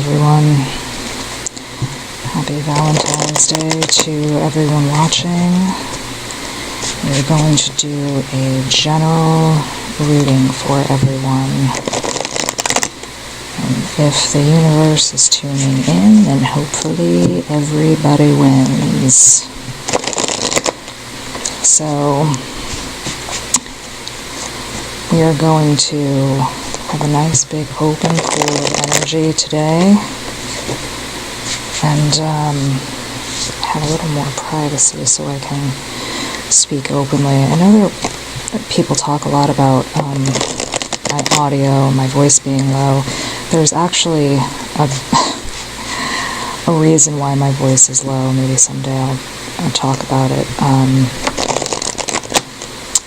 everyone. Happy Valentine's Day to everyone watching. We're going to do a general reading for everyone. And if the universe is tuning in, then hopefully everybody wins. So, we are going to have a nice big open pool of energy today, and have a little more privacy so I can speak openly. I know that people talk a lot about my audio, my voice being low. There's actually a reason why my voice is low. Maybe someday I'll talk about it.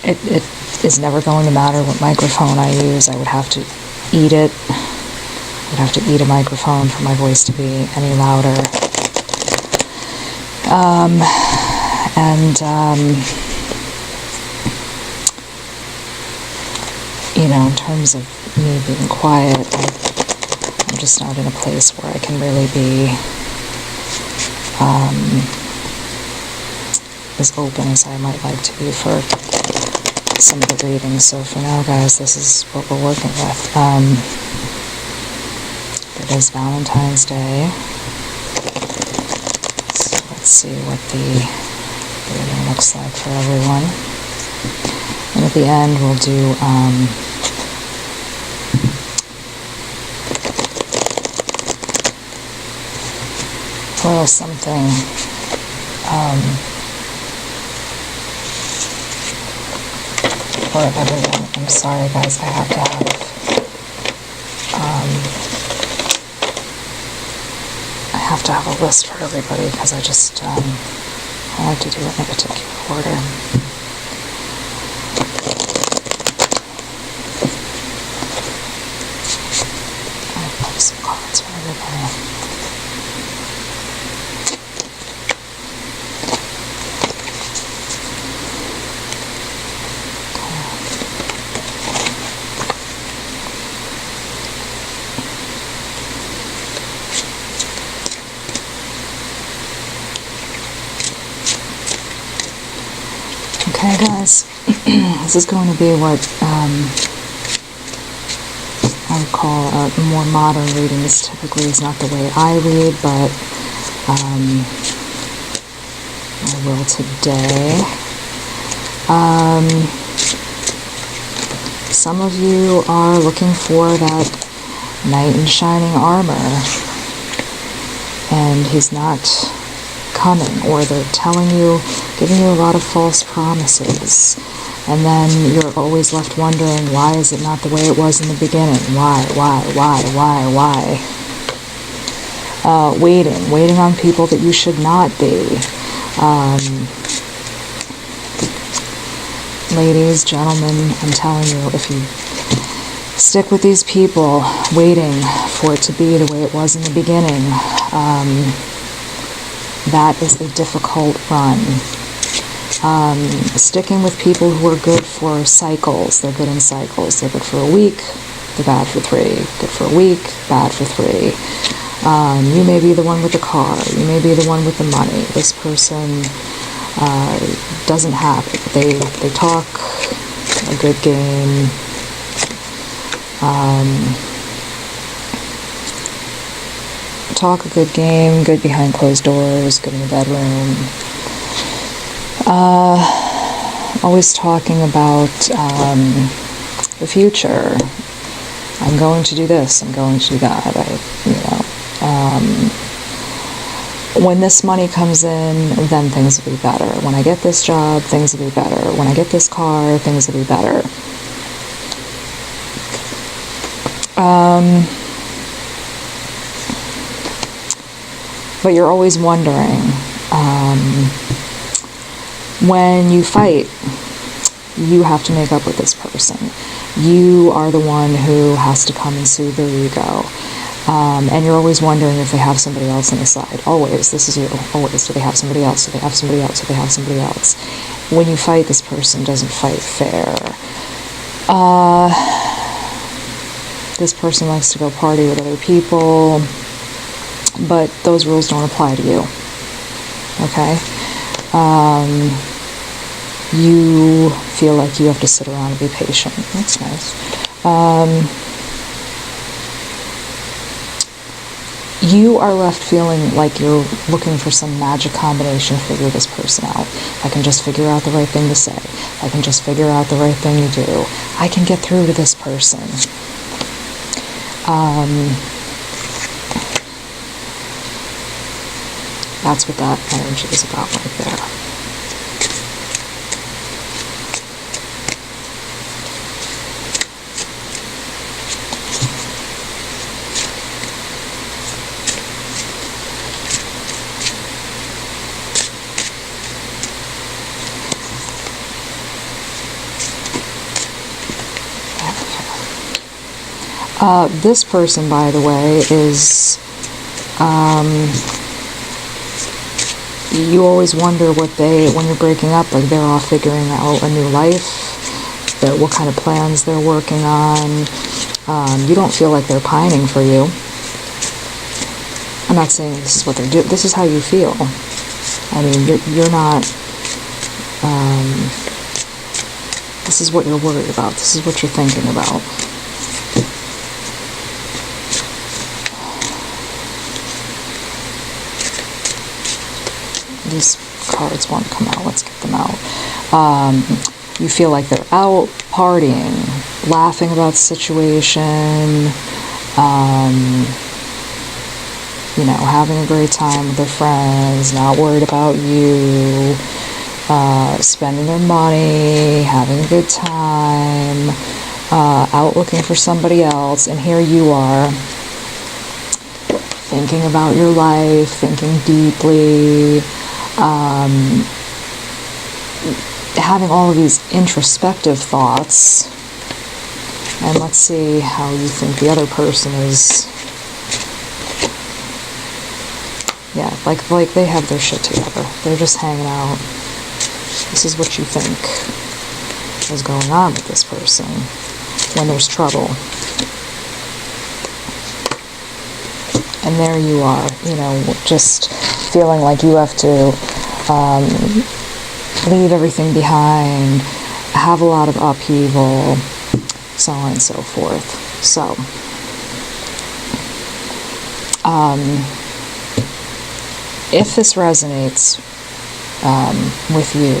It is never going to matter what microphone I use. I would have to eat it. I would have to eat a microphone for my voice to be any louder. You know, in terms of me being quiet, I'm just not in a place where I can really be as open as I might like to be for some of the readings. So for now, guys, this is what we're working with. It is Valentine's Day. So let's see what the reading looks like for everyone. And at the end, we'll do a little something for everyone. I'm sorry, guys, I have to have a list for everybody because I just I like to do it in a particular order. I pulled some cards for everybody. Okay, guys, this is going to be what I would call a more modern reading. This typically is not the way I read, but I will today. Some of you are looking for that knight in shining armor, and he's not coming, or they're telling you, giving you a lot of false promises, and then you're always left wondering, why is it not the way it was in the beginning? Why? Waiting on people that you should not be. Ladies, gentlemen, I'm telling you, if you stick with these people, waiting for it to be the way it was in the beginning, that is a difficult run. Sticking with people who are good for cycles. They're good in cycles. They're good for a week, they're bad for 3. Good for a week, bad for 3. You may be the one with the car. You may be the one with the money. This person doesn't have it. They talk a good game. Talk a good game, good behind closed doors, good in the bedroom. Always talking about the future. I'm going to do this, I'm going to do that. When this money comes in, then things will be better. When I get this job, things will be better. When I get this car, things will be better. But you're always wondering, when you fight, you have to make up with this person. You are the one who has to come and soothe their ego. And you're always wondering if they have somebody else on the side. Always, this is you. Always, do they have somebody else? Do they have somebody else? Do they have somebody else? When you fight, this person doesn't fight fair. This person likes to go party with other people. but those rules don't apply to you. Okay? You feel like you have to sit around and be patient. That's nice. You are left feeling like you're looking for some magic combination to figure this person out. I can just figure out the right thing to say. I can just figure out the right thing to do. I can get through to this person. That's what that energy is about right there. This person, by the way, is, you always wonder when you're breaking up, like they're all figuring out a new life, what kind of plans they're working on. You don't feel like they're pining for you. I'm not saying this is what they're doing. This is how you feel. I mean, you're not, this is what you're worried about. This is what you're thinking about. These cards want to come out. Let's get them out. You feel like they're out partying, laughing about the situation, you know, having a great time with their friends, not worried about you, spending their money, having a good time, out looking for somebody else, and here you are, thinking about your life, thinking deeply, having all of these introspective thoughts. And let's see how you think the other person is. Yeah, like they have their shit together. They're just hanging out. This is what you think is going on with this person when there's trouble. And there you are, you know, just feeling like you have to leave everything behind, have a lot of upheaval, so on and so forth. So, if this resonates with you,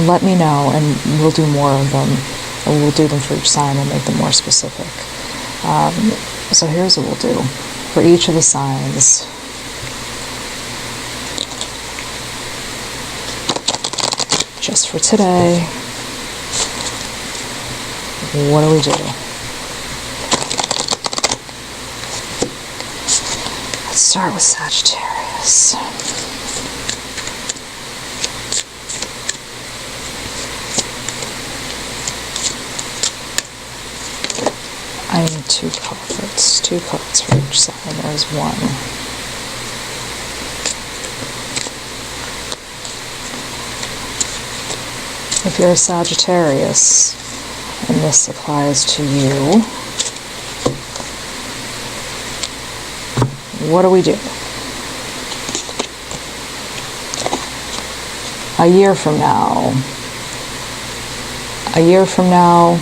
let me know and we'll do more of them. Or we'll do them for each sign and make them more specific. So here's what we'll do. For each of the signs, just for today, what do we do? Let's start with Sagittarius. I need two cards for each sign. There's one. If you're a Sagittarius, and this applies to you, what do we do? A year from now,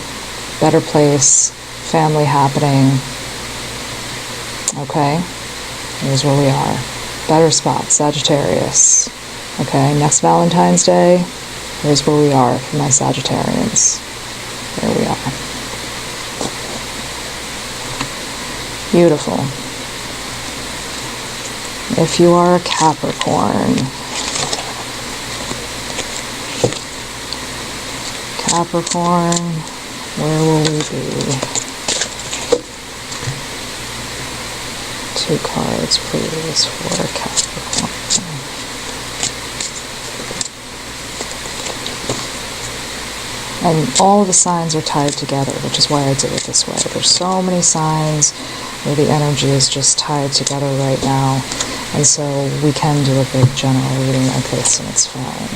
better place, family happening. Okay, here's where we are. Better spot, Sagittarius. Okay, next Valentine's Day, here's where we are for my Sagittarians. There we are. Beautiful. If you are a Capricorn, where will we be? Two cards, please, for Capricorn. And all of the signs are tied together, which is why I did it this way. There's so many signs where the energy is just tied together right now. And so we can do a big general reading like this, and it's fine.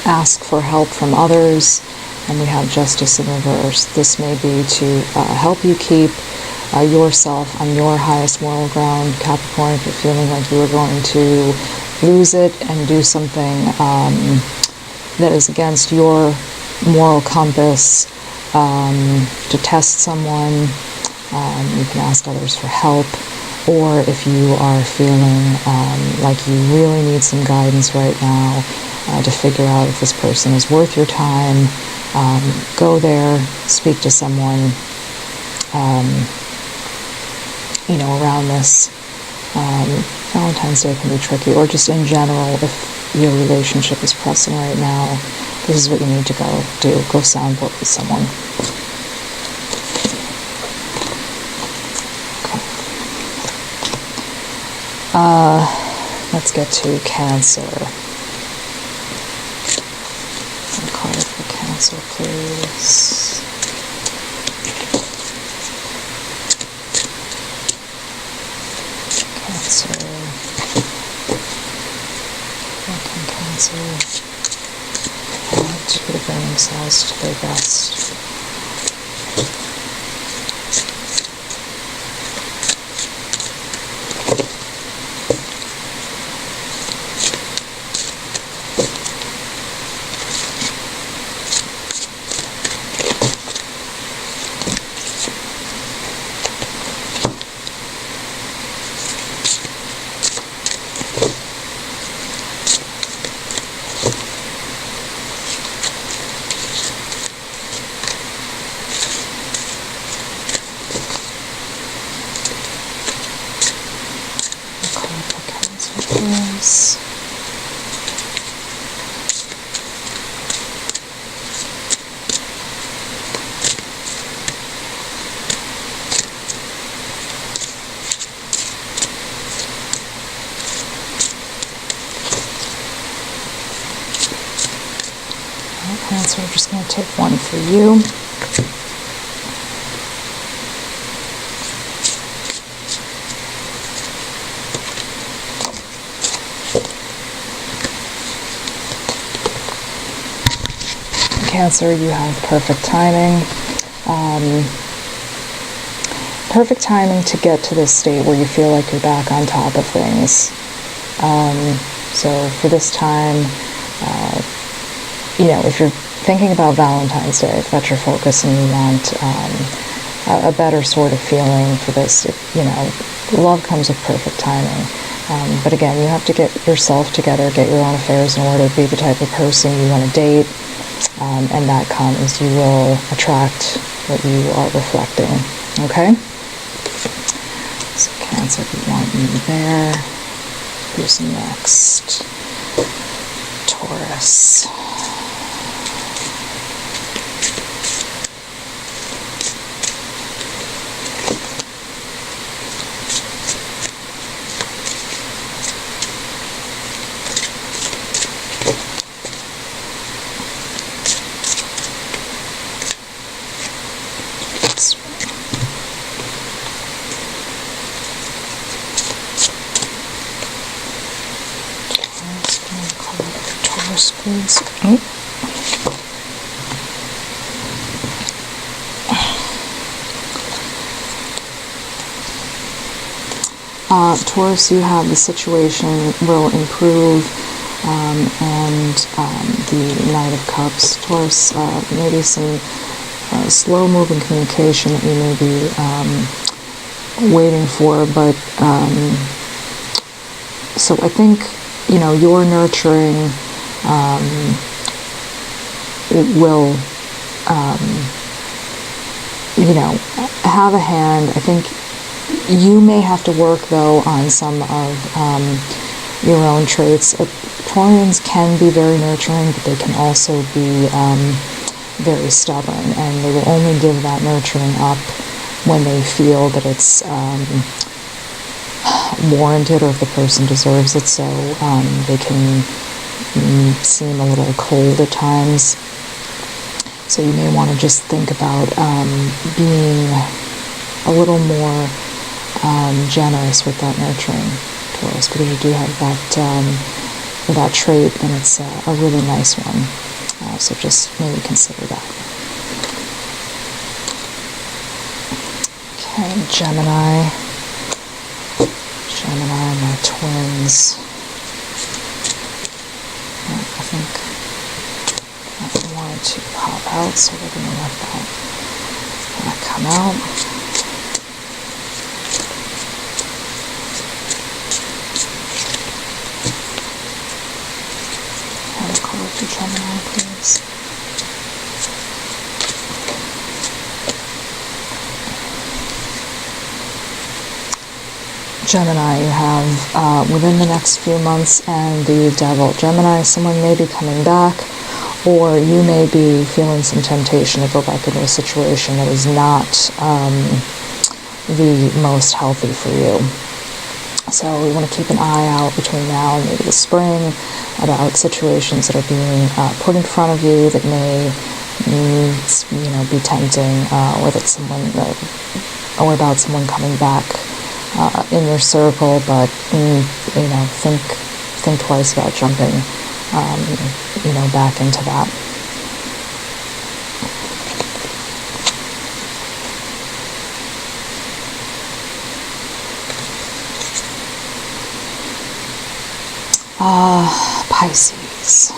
Ask for help from others, and we have Justice in reverse. This may be to help you keep yourself on your highest moral ground, Capricorn, if you're feeling like you are going to lose it and do something that is against your moral compass, to test someone. You can ask others for help, or if you are feeling like you really need some guidance right now to figure out if this person is worth your time, go there, speak to someone, around this. Valentine's Day can be tricky, or just in general, if your relationship is pressing right now, this is what you need to go do. Go soundboard with someone. Okay. Let's get to Cancer. One card for Cancer, please. Cancer. What can Cancer to bring themselves to their best? Cancer, we're just going to take one for you. Cancer, you have perfect timing. Perfect timing to get to this state where you feel like you're back on top of things. So for this time, if you're thinking about Valentine's Day, if that's your focus and you want a better sort of feeling for this, love comes with perfect timing. But again, you have to get yourself together, get your own affairs in order, be the type of person you want to date, and that comes. You will attract what you are reflecting, okay? So Cancer, we want you there. Who's next? Taurus. Please. Taurus, you have the situation will improve, and the Knight of Cups. Taurus, maybe some slow-moving communication that you may be waiting for, but so I think you're nurturing. It will, have a hand. I think you may have to work, though, on some of your own traits. Taurians can be very nurturing, but they can also be very stubborn, and they will only give that nurturing up when they feel that it's warranted, or if the person deserves it, so they can seem a little cold at times. So you may want to just think about being a little more generous with that nurturing, Taurus, because you do have that trait, and it's a really nice one. So just maybe consider that. Gemini, my twins. I think I wanted to pop out, so we're going to let that come out. Have a card for Gemini, please. Gemini, you have within the next few months and the Devil. Gemini, someone may be coming back, or you may be feeling some temptation to go back into a situation that is not the most healthy for you. So we want to keep an eye out between now and maybe the spring about situations that are being put in front of you that may, be tempting, or that someone, or about someone coming back in your circle, but think twice about jumping, back into that. Pisces.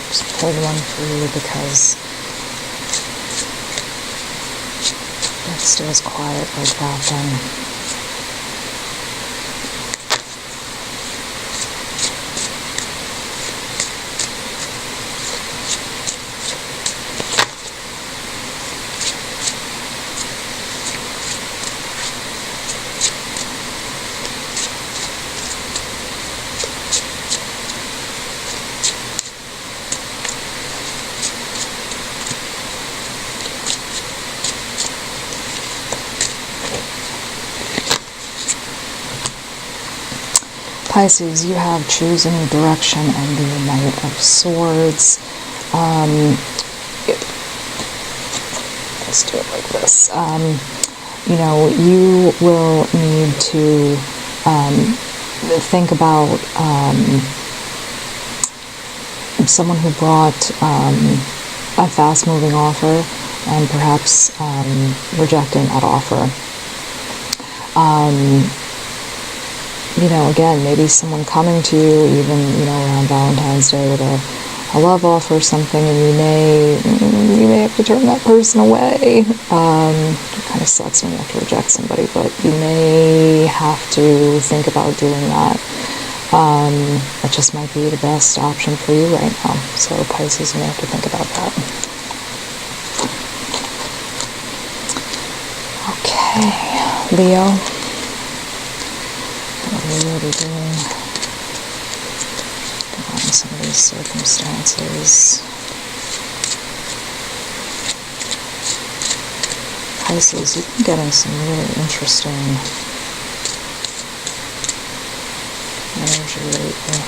Just pulled one for you because it stays quiet like that then. Pisces, you have chosen a direction and the Knight of Swords. Let's do it like this. You will need to think about someone who brought a fast-moving offer and perhaps rejecting that offer. Again, maybe someone coming to you even, around Valentine's Day with a love offer or something, and you may have to turn that person away. It kind of sucks when you have to reject somebody, but you may have to think about doing that. That just might be the best option for you right now. So Pisces, you may have to think about that. Okay, Leo. What are you doing on some of these circumstances? Pisces, you've been getting some really interesting energy lately.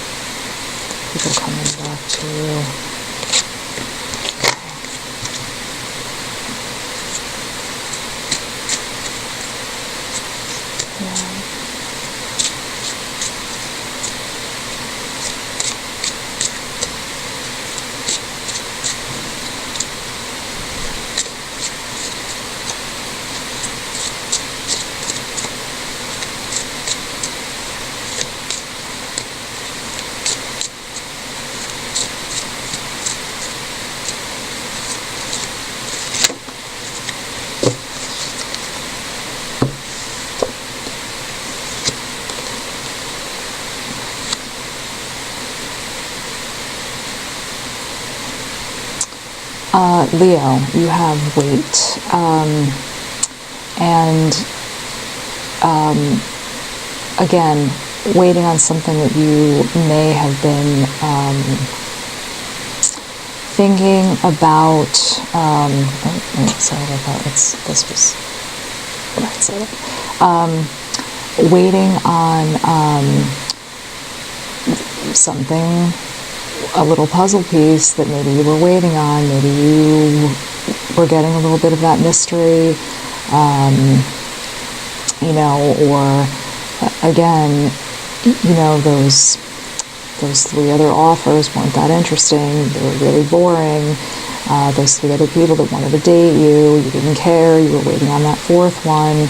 People coming back to you. Leo, you have weight. And again, waiting on something that you may have been thinking about. Sorry about that. This was what I said. Waiting on something, a little puzzle piece that maybe you were waiting on. Maybe you were getting a little bit of that mystery, you know, or again, you know, those 3 other offers weren't that interesting. They were really boring. Those 3 other people that wanted to date you, you didn't care. You were waiting on that 4th one.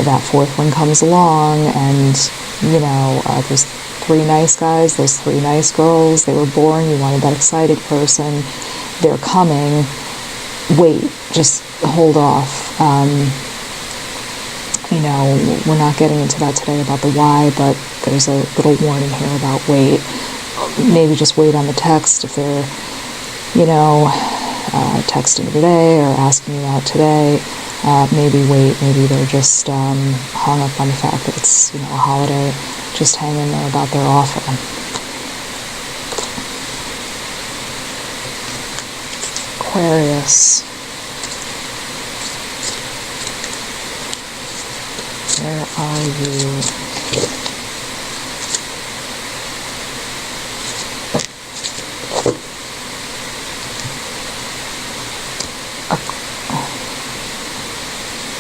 That 4th one comes along, and you know, those 3 nice guys, those 3 nice girls, they were boring. You wanted that excited person. They're coming. Wait, just hold off. You know, we're not getting into that today about the why, but there's a little warning here about wait. Maybe just wait on the text if they're, you know, texting today or asking you out today. Maybe wait. Maybe they're just hung up on the fact that it's, you know, a holiday. Just hang in there about their offer. Aquarius. Where are you?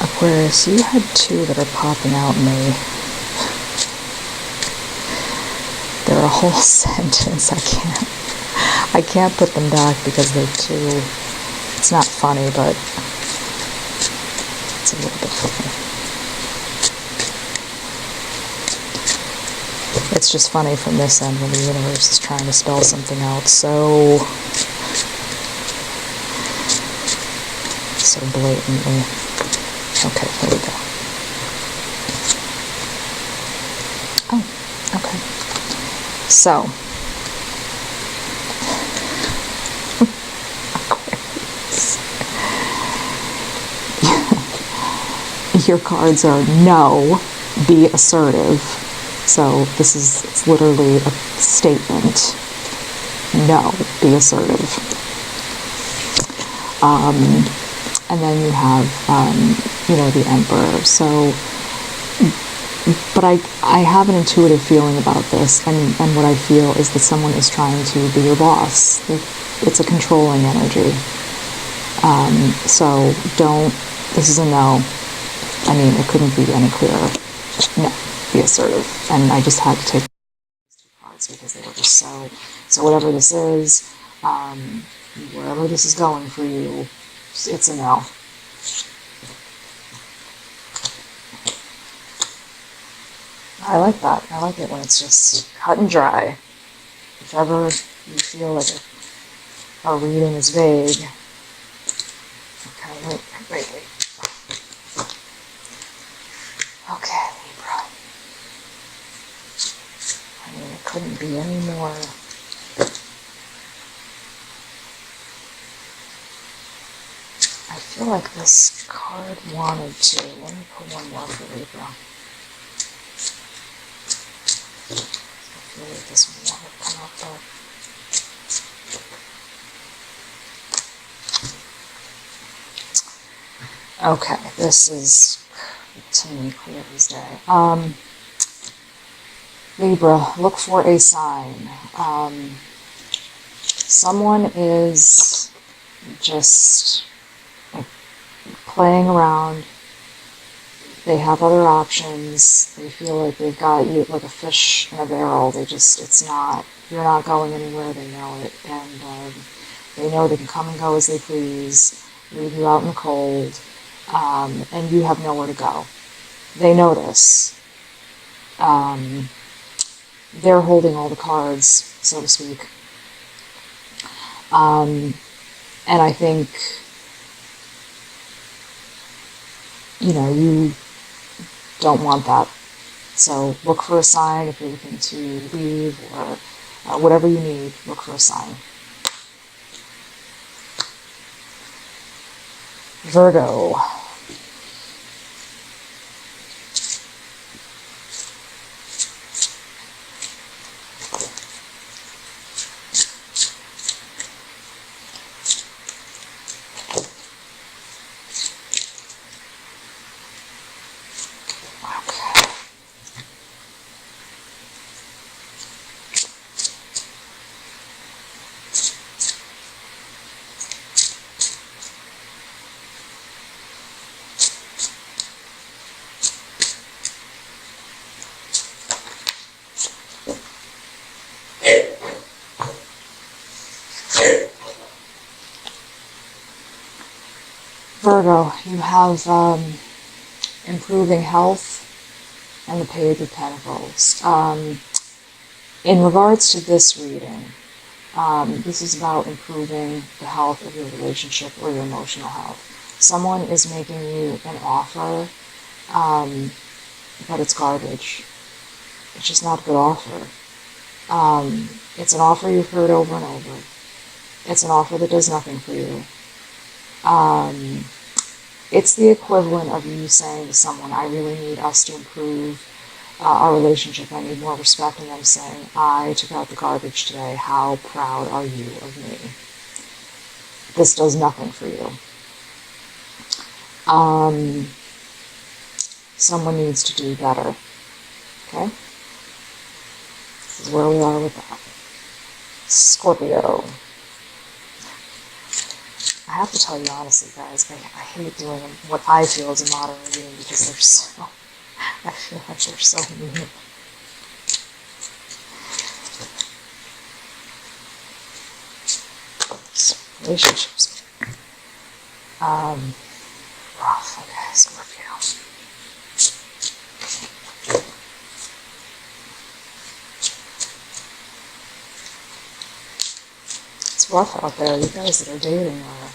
Aquarius, you had 2 that are popping out in me. They're a whole sentence. I can't put them back because they're too, it's not funny, but it's a little bit funny. It's just funny from this end when the universe is trying to spell something out so blatantly. Okay, here we go. Oh, okay. So, your cards are no, be assertive. So this is, it's literally a statement. No, be assertive. And then you have, you know, the Emperor. So, but I have an intuitive feeling about this, and what I feel is that someone is trying to be your boss. It's a controlling energy. So don't, this is a no. I mean, it couldn't be any clearer. No, be assertive. And I just had to take these 2 cards because they were just so whatever this is, wherever this is going for you, it's a no. I like that. I like it when it's just cut and dry. If ever you feel like a reading is vague. Okay, wait. Okay, Libra. I mean, it couldn't be any more. I feel like this card wanted to. Let me put one more for Libra. I feel like this one wanted to come up, but okay, this is to me clear as day. Libra, look for a sign. Someone is just playing around. They have other options. They feel like they've got you like a fish in a barrel. You're not going anywhere. They know it. And they know they can come and go as they please, leave you out in the cold, and you have nowhere to go. They know this. They're holding all the cards, so to speak. And I think, you know, you don't want that. So look for a sign if you're looking to leave or whatever you need, look for a sign. Virgo. Virgo, you have improving health and the Page of Pentacles. In regards to this reading, this is about improving the health of your relationship or your emotional health. Someone is making you an offer, but it's garbage. It's just not a good offer. It's an offer you've heard over and over. It's an offer that does nothing for you. It's the equivalent of you saying to someone, I really need us to improve our relationship. I need more respect, and them saying, I took out the garbage today. How proud are you of me? This does nothing for you. Someone needs to do better. Okay? This is where we are with that. Scorpio. I have to tell you honestly, guys, I hate doing what I feel is a modern reading because they're so, I feel like they're so mean. So, relationships. Rough, okay, Scorpio. It's rough out there, you guys that are dating or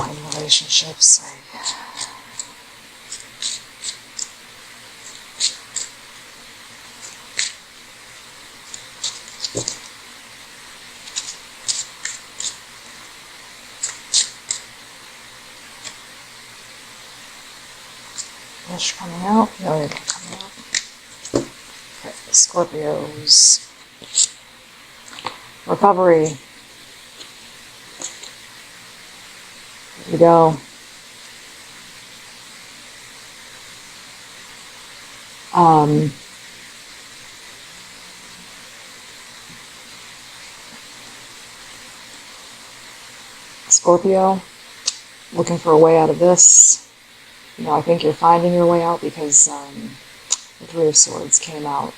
in relationships. Wish coming out? No, they're not coming out. Okay, Scorpios. Recovery. Here we go. Scorpio, looking for a way out of this. You know, I think you're finding your way out because the Three of Swords came out,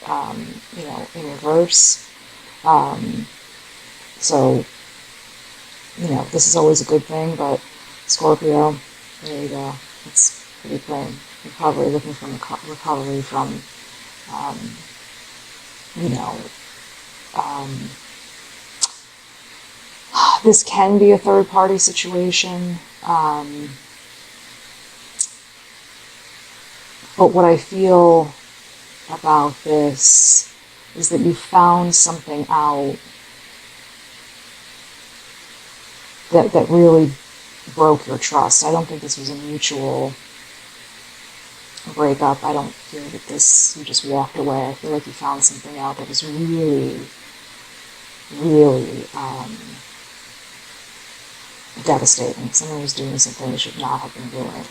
you know, in reverse. So, you know, this is always a good thing, but Scorpio, there you go. It's pretty plain. Recovery, looking for recovery from, you know, this can be a third-party situation, but what I feel about this is that you found something out that really broke your trust. I don't think this was a mutual breakup. I don't feel that you just walked away. I feel like you found something out that was really, really devastating. Someone was doing something they should not have been doing.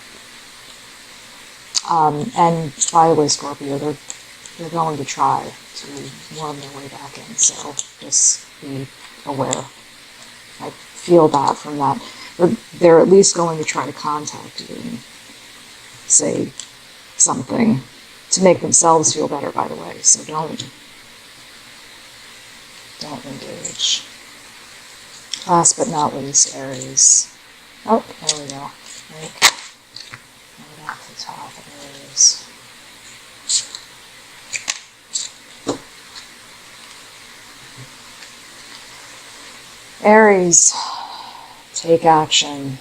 And by the way, Scorpio, they're going to try to worm their way back in, so just be aware. I feel that from that. They're at least going to try to contact you and say something to make themselves feel better, by the way, so don't engage. Last but not least, Aries. Oh, there we go. Right. Right off the top, Aries. Aries, take action.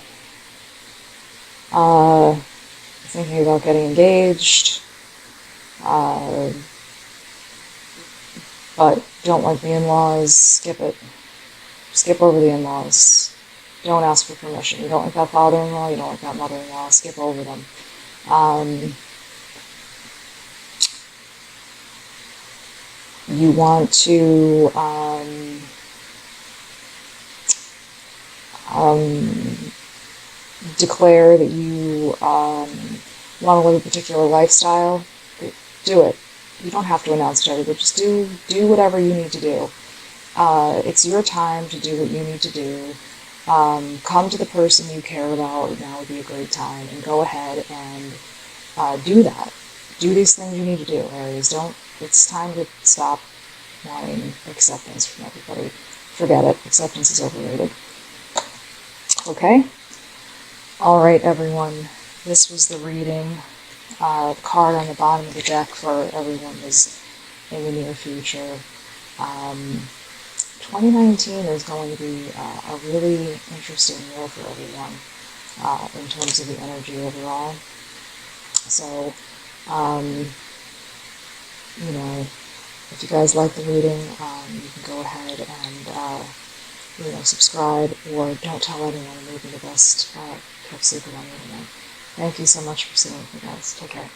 Thinking about getting engaged, but don't like the in-laws. Skip it. Skip over the in-laws. Don't ask for permission. You don't like that father-in-law, you don't like that mother-in-law, skip over them. You want to declare that you want to live a particular lifestyle, do it. You don't have to announce to everybody, just do whatever you need to do. It's your time to do what you need to do. Come to the person you care about, now would be a great time, and go ahead and do that. Do these things you need to do, Aries. It's time to stop wanting acceptance from everybody. Forget it. Acceptance is overrated. Okay? Alright, everyone. This was the reading. The card on the bottom of the deck for everyone is in the near future. 2019 is going to be a really interesting year for everyone in terms of the energy overall. So, you know, if you guys like the reading, you can go ahead and, subscribe, or don't tell anyone, and maybe the best kept secret on the internet. Thank you so much for sitting with me, guys. Take care.